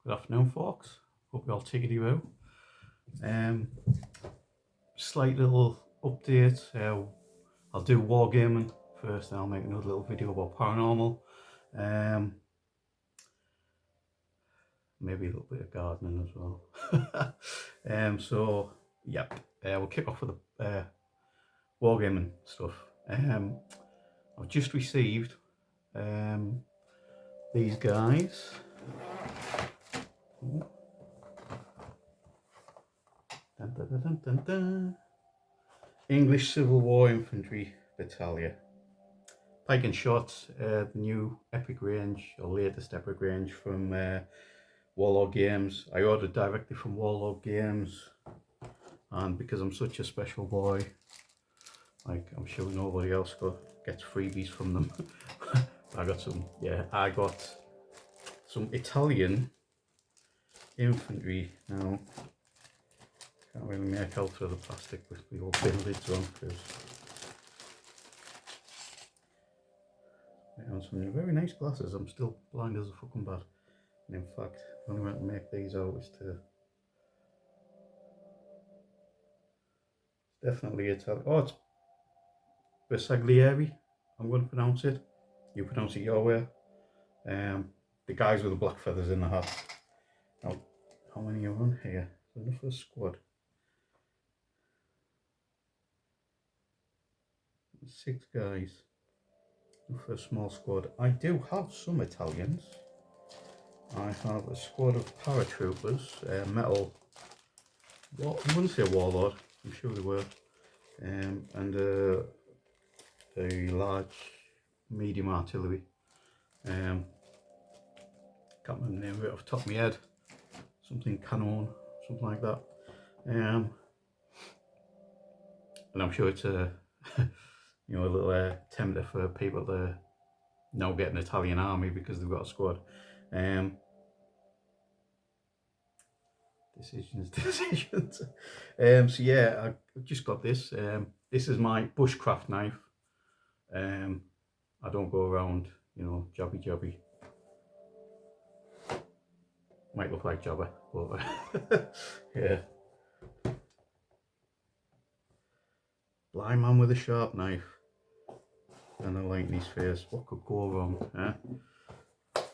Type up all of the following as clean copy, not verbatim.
Good afternoon, folks. Hope you're all tickety boo. Slight little update. I'll do Wargaming first, and I'll make another little video about paranormal. Maybe a little bit of gardening as well. So, yep. We'll kick off with the Wargaming stuff. I've just received these guys. Dun, dun, dun, dun, dun. English Civil War Infantry Battalion. Pike and Shot, the new epic range, or latest epic range from Warlord Games. I ordered directly from Warlord Games, and because I'm such a special boy, like I'm sure nobody else gets freebies from them. I got some Italian infantry now. Can't really make out through the plastic with the old bin lids on, because on some very nice glasses. I'm still blind as a fucking bat, and in fact the only way to make these out is to definitely Italian. Oh, it's Bersaglieri, I'm going to pronounce it. You pronounce it your way. The guys with the black feathers in the hat. Now, how many are on here? There's enough for a squad. 6 guys for a small squad. I do have some Italians. I have a squad of paratroopers, metal. Well, I wouldn't say warlord. I'm sure they were, and a large medium artillery. Can't remember the name of it off the top of my head. Something canon, something like that. And I'm sure it's a a little tempter for people to now get an Italian army because they've got a squad. Decisions. So yeah, I just got this. This is my bushcraft knife. I don't go around, jobby. Might look like Jabba, but yeah. Blind man with a sharp knife and a light in his face. What could go wrong? Does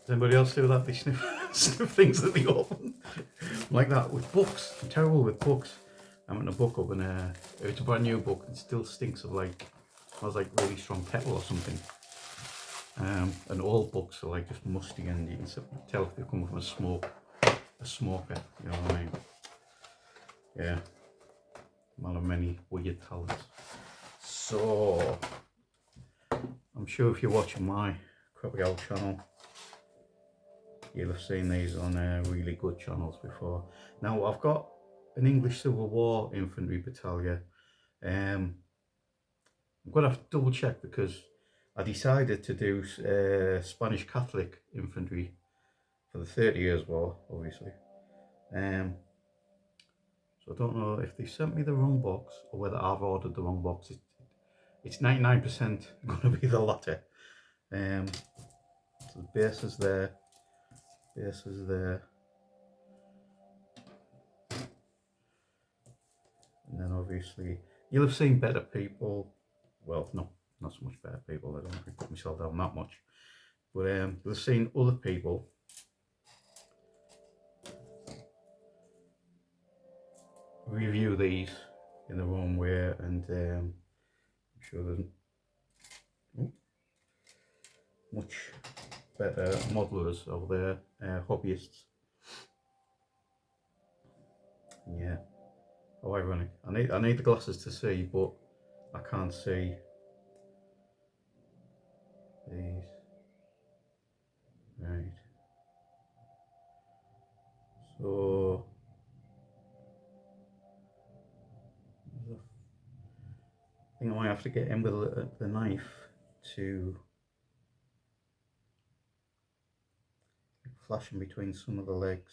anybody else do that? They sniff things that they open. I'm like that with books. I'm terrible with books. I'm in a book up, and if it's a brand new book, it still stinks of smells like really strong kettle or something. And old books are like just musty, and you can tell if they come from a smoker. You know what I mean? Yeah. Man of many weird talents. So I'm sure if you're watching my crappy old channel, you'll have seen these on really good channels before. Now I've got an English Civil War infantry battalion. I'm going to have to double check, because I decided to do Spanish Catholic infantry for the 30 Years War, obviously. So I don't know if they sent me the wrong box or whether I've ordered the wrong box. It's 99% going to be the latter. So the base is there. And then obviously you'll have seen better people. Well, not so much better people. I don't think I put myself down that much. But you'll have seen other people review these in their own way, and I'm sure there's much better modelers over there, hobbyists. Yeah, how ironic. I need the glasses to see, but I can't see these. Right. So I think I might have to get in with the knife to flash in between some of the legs.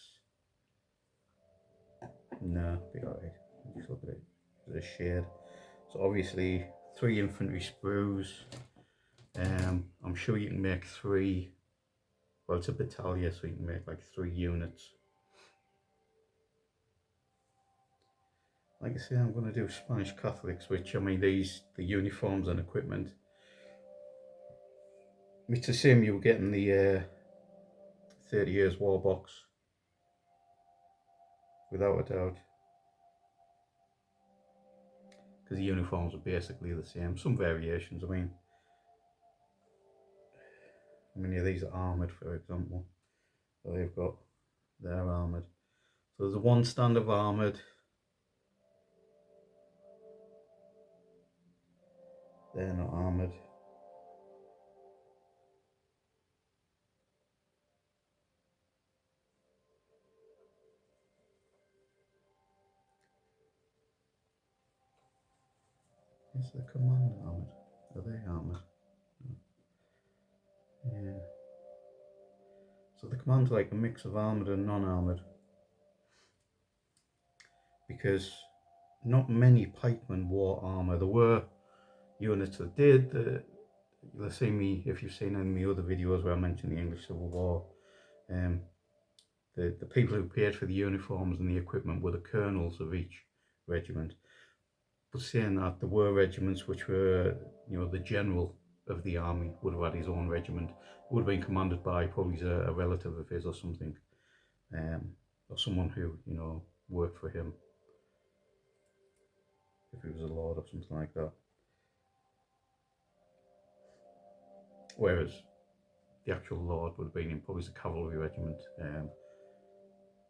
No, be alright. Just look at it. There's a shade. So obviously 3 infantry sprues. I'm sure you can make 3 Well, it's a battalion, so you can make like 3 units. Like I say, I'm going to do Spanish Catholics, which, I mean, the uniforms and equipment, it's the same you were getting the 30 Years War box, without a doubt. Because the uniforms are basically the same. Some variations, I mean. How many of these are armoured, for example? So they've got, they're armoured. So there's a one stand of armoured. They're not armoured. Is the command armoured? Are they armoured? Yeah. So the command's like a mix of armoured and non-armoured. Because not many pikemen wore armour. There were units that did. You'll see me, if you've seen any of my other videos where I mentioned the English Civil War, the people who paid for the uniforms and the equipment were the colonels of each regiment. But saying that, there were regiments which were, the general of the army would have had his own regiment, would have been commanded by probably a relative of his or something, or someone who, worked for him, if he was a lord or something like that. Whereas the actual lord would have been in probably a cavalry regiment,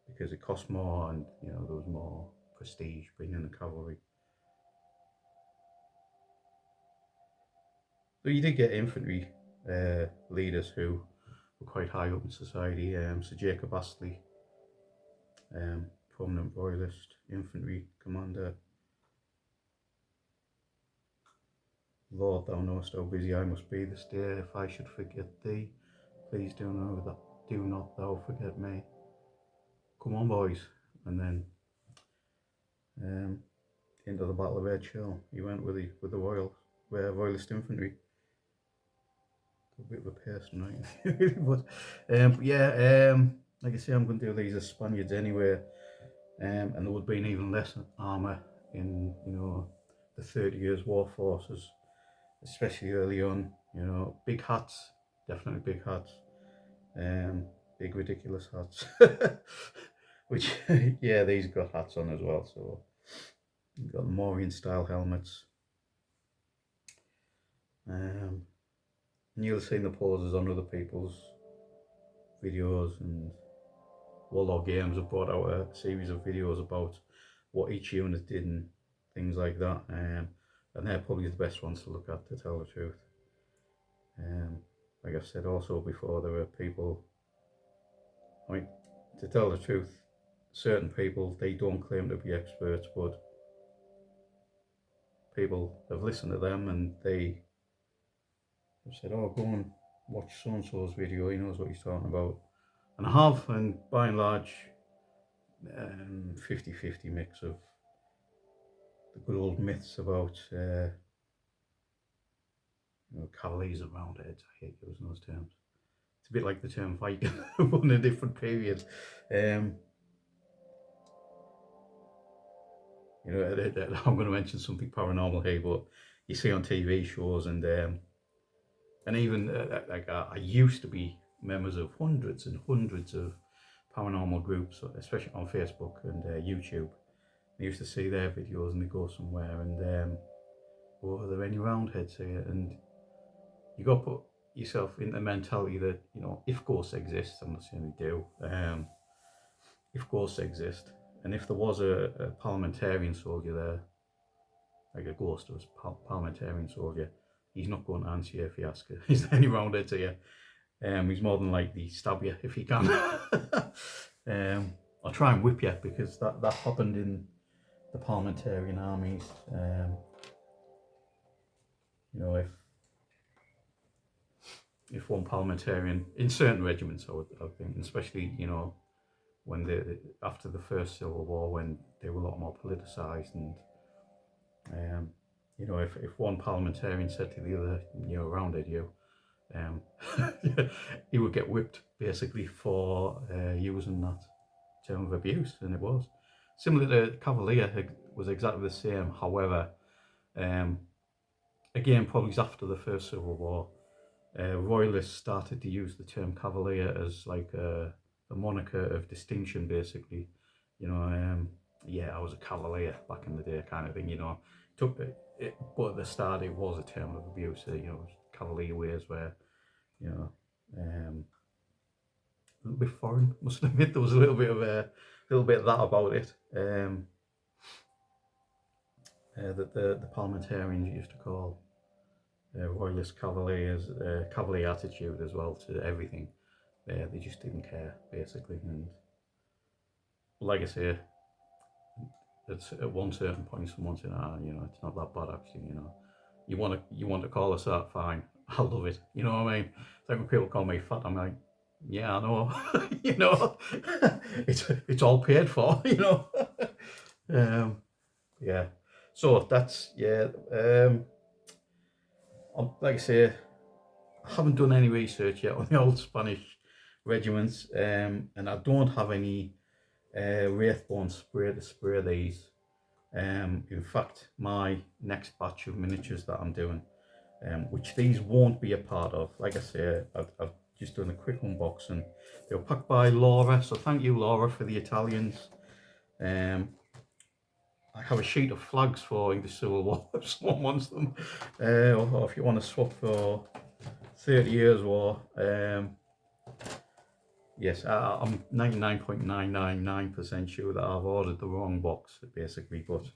because it cost more and, there was more prestige being in the cavalry. So you did get infantry leaders who were quite high up in society. Sir Jacob Astley, prominent royalist infantry commander. Lord, thou knowest how busy I must be this day. If I should forget thee, please do not thou forget me. Come on, boys. And then into the Battle of Edgehill, he went with the royalist infantry. A bit of a person, right? but yeah, like I say, I'm going to do these as Spaniards anyway, and there would have been even less armour in, the 30 Years War forces, especially early on. Big hats, definitely big hats, big ridiculous hats, which yeah, these got hats on as well. So you've got the Mauryan style helmets. And you'll see the poses on other people's videos, and Warlord Games have brought out a series of videos about what each unit did and things like that, and they're probably the best ones to look at, to tell the truth. Like I've said also before, there are people, I mean, to tell the truth, certain people, they don't claim to be experts, but people have listened to them and they have said, oh, go and watch so-and-so's video, he knows what he's talking about. And I have, and by and large, 50-50 mix of the good old myths about cavaliers and roundheads. I hate using those terms. It's a bit like the term Viking, but in a different period. I'm going to mention something paranormal here, but you see on TV shows and even like I used to be members of hundreds and hundreds of paranormal groups, especially on Facebook and YouTube. I used to see their videos and they go somewhere and oh, are there any roundheads here? And you got to put yourself in the mentality that, if ghosts exist, I'm not saying they do, if ghosts exist, and if there was a parliamentarian soldier there, like a ghost of a parliamentarian soldier, he's not going to answer you if you ask, is there any roundheads here? He's more than likely stab you if he can. I'll try and whip you, because that happened in the parliamentarian armies. If one parliamentarian in certain regiments, I would think, especially when after the first Civil War, when they were a lot more politicised, and if one parliamentarian said to the other, roundhead you, Um, he would get whipped basically for using that term of abuse, and it was similar to Cavalier. Was exactly the same. However, um, again, probably after the First Civil War, Royalists started to use the term Cavalier as like a moniker of distinction, basically. You know, yeah, I was a Cavalier back in the day, kind of thing. You know, took it, but at the start it was a term of abuse. You know, Cavalier ways where, you know, a little bit foreign. Must admit, there was a little bit of that about it. That the parliamentarians used to call Royalist Cavaliers, Cavalier attitude as well to everything. They just didn't care, basically. And like I say, it's at one certain point, someone said, you know, it's not that bad actually. You know, you want to call us that, fine. I love it. You know what I mean? It's like when people call me fat, I'm like, yeah, I know. You know, it's all paid for. You know. Yeah. So that's yeah. Like I say, I haven't done any research yet on the old Spanish regiments, and I don't have any Wraithbone spray to spray these. In fact, my next batch of miniatures that I'm doing, which these won't be a part of, like I say, I've just done a quick unboxing. They were packed by Laura, so thank you, Laura, for the Italians. I have a sheet of flags for the Civil War if someone wants them, or if you want to swap for 30 Years War. Yes, I'm 99.999% sure that I've ordered the wrong box, basically, but,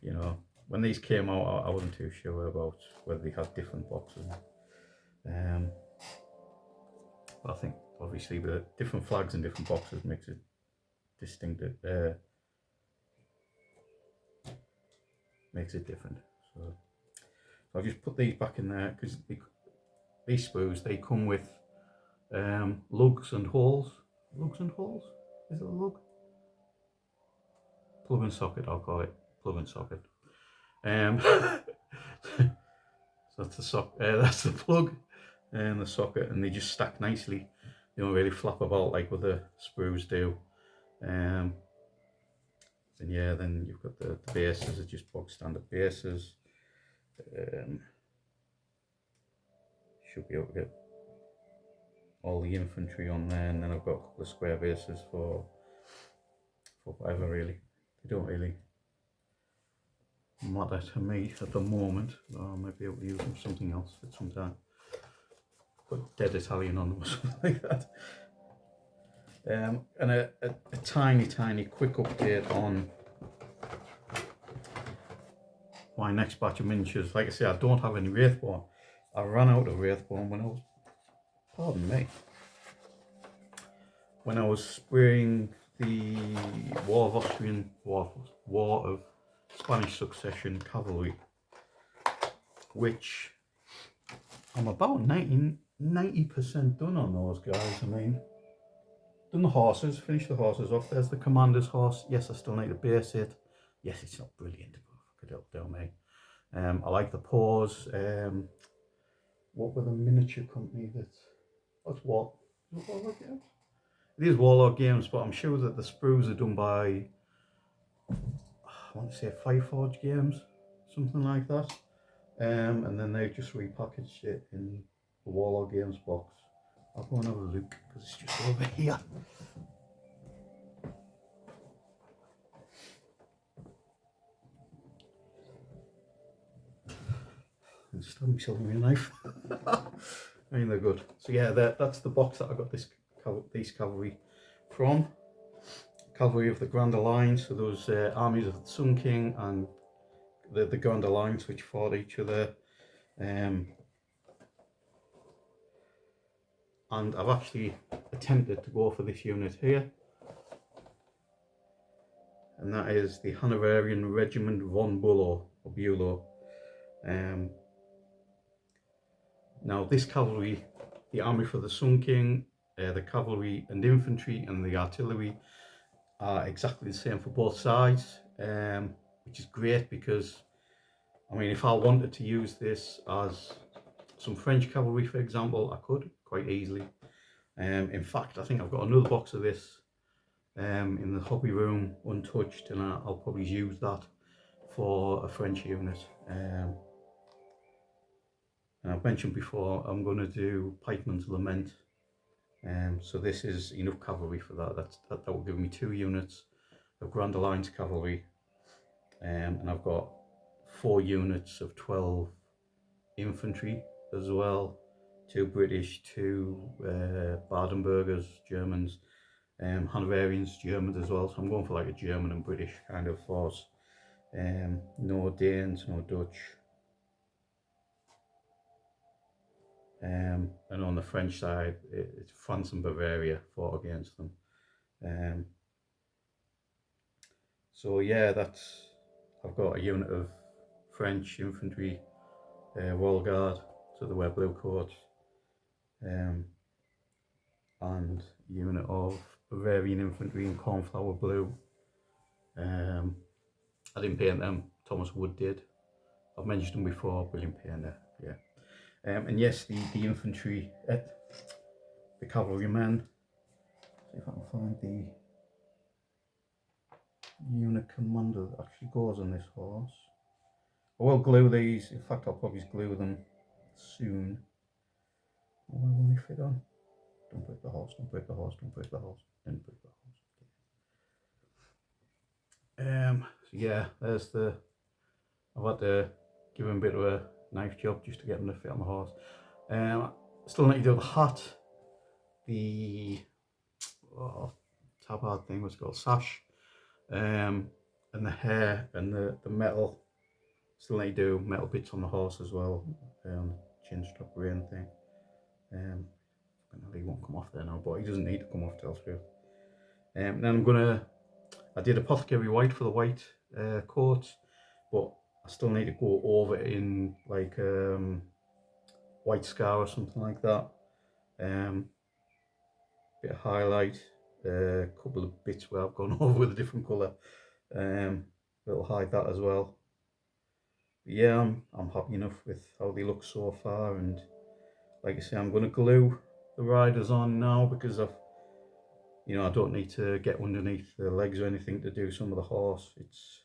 you know, when these came out, I wasn't too sure about whether they had different boxes. But I think, obviously, the different flags and different boxes makes it distinct, makes it different. So I'll just put these back in there, because these sprues, they come with lugs and holes. Lugs and holes? Is it a lug? Plug and socket, I'll call it. Plug and socket. So that's the plug and the socket, and they just stack nicely. They don't really flap about like what the sprues do. And yeah, then you've got the bases, are just bog standard bases. Should be able to get all the infantry on there, and then I've got a couple of square bases for whatever, really. They don't really matter to me at the moment. I might be able to use them for something else at some time. Put Dead Italian on them or something like that. And a tiny quick update on my next batch of miniatures. Like I say, I don't have any Wraithbone. I ran out of Wraithbone when I was, pardon me, when I was spraying the War of Spanish Succession Cavalry, which I'm about 90% done on those guys. I mean, done the horses, finished the horses off. There's the commander's horse. Yes, I still need to base it. Yes, it's not brilliant, but I could help down me. I like the paws. What were the miniature company that's what? Is it Warlord Games? It is Warlord Games, but I'm sure that the sprues are done by, I want to say Fireforge Games, something like that. And then they just repackaged it in the Warlord Games box. I'll go and have a look because it's just over here. And stab myself with a knife. I mean, they're good. So yeah, that's the box that I got these cavalry from. Cavalry of the Grand Alliance, so those armies of the Sun King and the Grand Alliance which fought each other. And I've actually attempted to go for this unit here, and that is the Hanoverian Regiment von Bülow. Now this cavalry, the army for the Sun King, the cavalry and infantry and the artillery are exactly the same for both sides, which is great because, I mean, if I wanted to use this as some French cavalry, for example, I could quite easily. In fact, I think I've got another box of this in the hobby room untouched, and I'll probably use that for a French unit. And I've mentioned before, I'm going to do Pikeman's Lament. So this is enough cavalry for that. That will give me 2 units of Grand Alliance cavalry, and I've got 4 units of 12 infantry as well, 2 British, 2 Baden-Würgers, Germans, Hanoverians, Germans as well. So I'm going for like a German and British kind of force. No Danes, no Dutch. And on the French side, it's France and Bavaria fought against them. So yeah, I've got a unit of French infantry, Royal Guard, so they wear blue coats, and a unit of Bavarian infantry in cornflower blue. I didn't paint them, Thomas Wood did. I've mentioned them before, brilliant painter, yeah. And yes, the infantry, the cavalrymen, see if I can find the unit commander that actually goes on this horse. I will glue these, in fact I'll probably glue them soon. Oh, where will they fit on? Don't break the horse, don't break the horse, don't break the horse, don't break the horse. So yeah, there's I've had to give him a bit of a knife job just to get him to fit on the horse. Still need to do the hat, the tabard thing, what's it called, sash, and the hair and the metal. Still need to do metal bits on the horse as well, chin strap rein thing. He won't come off there now, but he doesn't need to come off Telsfield. Then I did apothecary white for the white coats, but I still need to go over it in like white scar or something like that. Bit of highlight, a couple of bits where I've gone over with a different colour. It'll hide that as well. But yeah, I'm happy enough with how they look so far, and like I say, I'm going to glue the riders on now because I don't need to get underneath the legs or anything to do some of the horse. It's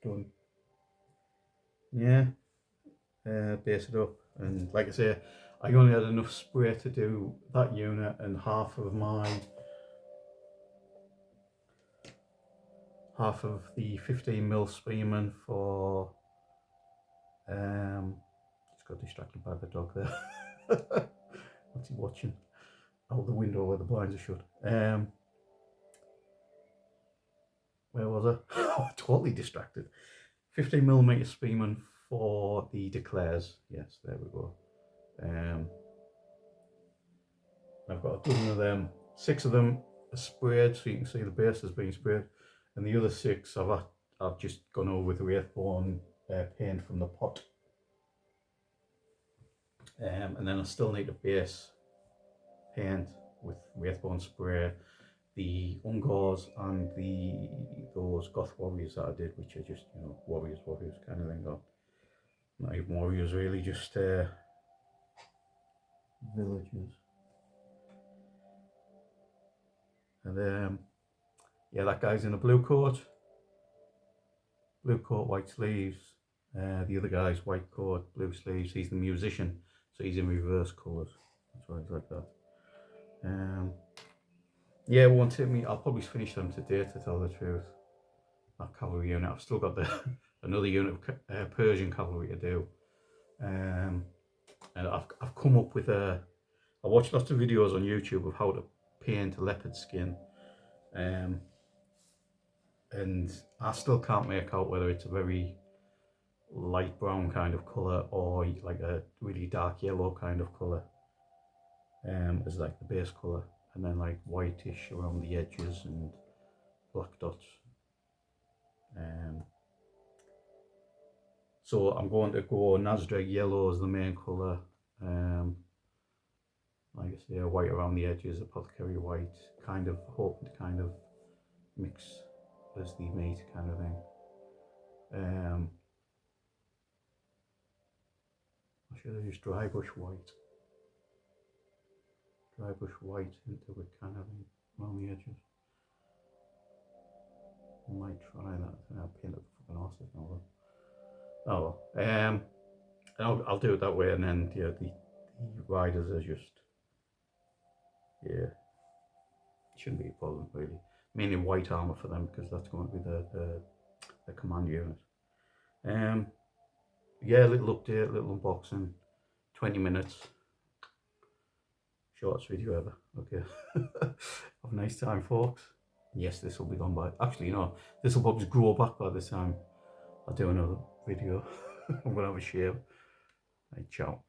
done. Yeah, base it up, and like I say, I only had enough spray to do that unit and half of the 15mm Spearman for. Just got distracted by the dog there. What's he watching? Out the window where the blinds are shut. Where was I? Totally distracted. 15mm Spearman for the Declares. Yes, there we go. I've got a dozen of them. 6 of them are sprayed, so you can see the base is being sprayed, and the other 6 I've just gone over with Wraithbone paint from the pot. And then I still need a base paint with Wraithbone spray, the Ungors and those Goth Warriors that I did, which are just warriors kind of thing. Or not even warriors really, just villagers. And yeah, that guy's in a blue coat, white sleeves. The other guy's white coat, blue sleeves. He's the musician, so he's in reverse colours. That's why he's like that. Yeah, it won't take me. I'll probably finish them today, to tell the truth. That cavalry unit. I've still got another unit of Persian cavalry to do. And I've come up with I watched lots of videos on YouTube of how to paint a leopard skin. And I still can't make out whether it's a very light brown kind of colour or like a really dark yellow kind of colour as like the base colour, and then like whitish around the edges and black dots. So I'm going to go Nasdaq yellow as the main colour, like I say, white around the edges, apothecary white, kind of hoping to kind of mix as the meat kind of thing. I should have used dry brush white. Dry brush white into it kind of around the edges. I might try that. I think I'll paint it the fucking horses now though. Oh well. I'll do it that way, and then yeah, the riders are just, yeah, shouldn't be a problem really. Mainly white armor for them because that's going to be the command unit. Yeah, little update, little unboxing, 20 minutes, shortest video ever. Okay. Have a nice time, folks. Yes, this will be gone by. Actually, you know, this will probably grow back by the time I do another video. I'm gonna have a shave. Right, ciao.